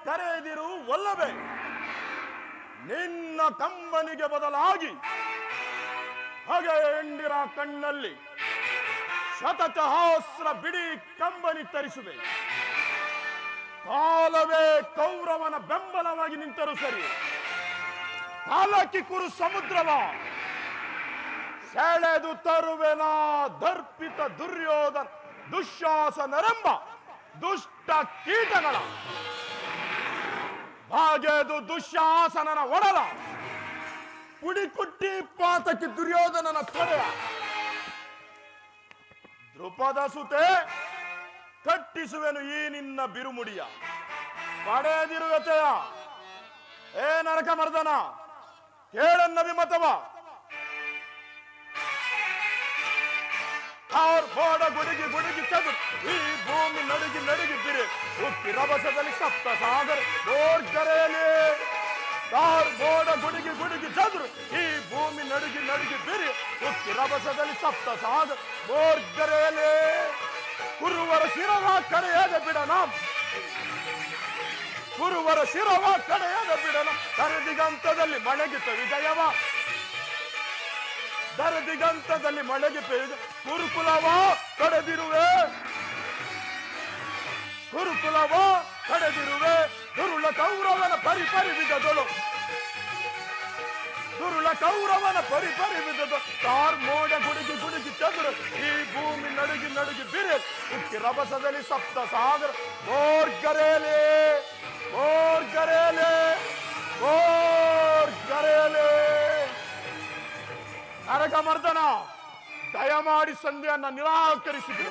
ಕರೆದಿರು ಒಲ್ಲವೇ? ನಿನ್ನ ಕಂಬನಿಗೆ ಬದಲಾಗಿ ಹಾಗೆ ಎಂಡಿರ ಕಣ್ಣಲ್ಲಿ ಶತಸಹಸ್ರ ಬಿಡಿ ಕಂಬನಿ ತರಿಸುವೆ. ಕಾಲವೇ ಕೌರವನ ಬೆಂಬಲವಾಗಿ ನಿಂತರು ಸರಿ, ಕಾಲಕ್ಕಿ ಕುರು ಸಮುದ್ರವ ಸೆಳೆದು ತರುವೆನ ದರ್ಪಿತ ದುರ್ಯೋಧನ ದುಶ್ಯಾಸನರೆಂಬ ದುಷ್ಟ ಕೀಟಗಳ ಹಾಗೆದು ದುಶ್ಯಾಸನನ ಒಡಲ ಪುಡಿಕುಟ್ಟಿ ಪಾತಕಿ ದುರ್ಯೋಧನನ ತೊಡೆಯ ದ್ರುಪದ ಸುತೆ ಕಟ್ಟಿಸುವೆನು ಈ ನಿನ್ನ ಬಿರುಮುಡಿಯ. ಪಡೆದಿರುವೆತೆಯ ಏ ನರಕ ಮರ್ದನ, ಕೇಳನ್ನಭಿಮತವ. ಅವ್ರ ಬೋಡ ಗುಡುಗಿ ಗುಡುಗಿ ಚದುರು ಈ ಭೂಮಿ ನಡುಗಿ ನಡುಗಿ ಬಿರೆ ಉಕ್ಕಿ ರಭಸದಲ್ಲಿ ಸಪ್ತ ಸಾಗರ ಬೋರ್ಗರೆಯಲ್ಲಿ. ಅವ್ರ ಬೋಡ ಗುಡುಗಿ ಗುಡುಗಿ ಚದುರು ಈ ಭೂಮಿ ನಡುಗಿ ನಡುಗಿ ಬಿರೆ ಉಕ್ಕಿ ರಭಸದಲ್ಲಿ ಸಪ್ತ ಸಾಗರ ಬೋರ್ಗರೆಯಲ್ಲಿ. ಕುರುವರ ಶಿರವ ಕಡೆಯದ ಬಿಡನ, ಕುರುವರ ಶಿರವ ಕಡೆಯದ ಬಿಡನ. ದರದಿಗಂತದಲ್ಲಿ ಮಳೆಗಿತ ವಿಜಯವ, ದರದಿಗಂತದಲ್ಲಿ ಮಳೆಗಿತ ಕುರುಕುಲವ ಕಡೆದಿರುವೆ, ಕುರುಕುಲವ ಕಡೆದಿರುವೆ. ದುರುಳ ಕೌರವನ ಪರಿಪರಿವಿದದಳು, ದುರುಳ ಕೌರವನ ಪರಿಪರಿವಿದದು. ತಾರ್ ಮೋಡ ಗುಡುಗಿ ಗುಡುಗಿ ಚದುರು ಈ ಭೂಮಿ ನಡುಗಿ ನಡುಗಿ ಬಿರೆ ಉಕ್ಕಿ ರಭಸದಲ್ಲಿ ಸಪ್ತ ಸಾಗರ ಬೋರ್ಗರೆಯಲ್ಲಿ, ಬೋರ್ಗರೆಯಲ್ಲಿ, ಬೋರ್ಗರೆಯಲ್ಲಿ. ನರಕ ಮರ್ದನ, ದಯಮಾಡಿ ಸಂಧಿಯನ್ನ ನಿರಾಕರಿಸಿದ್ರು.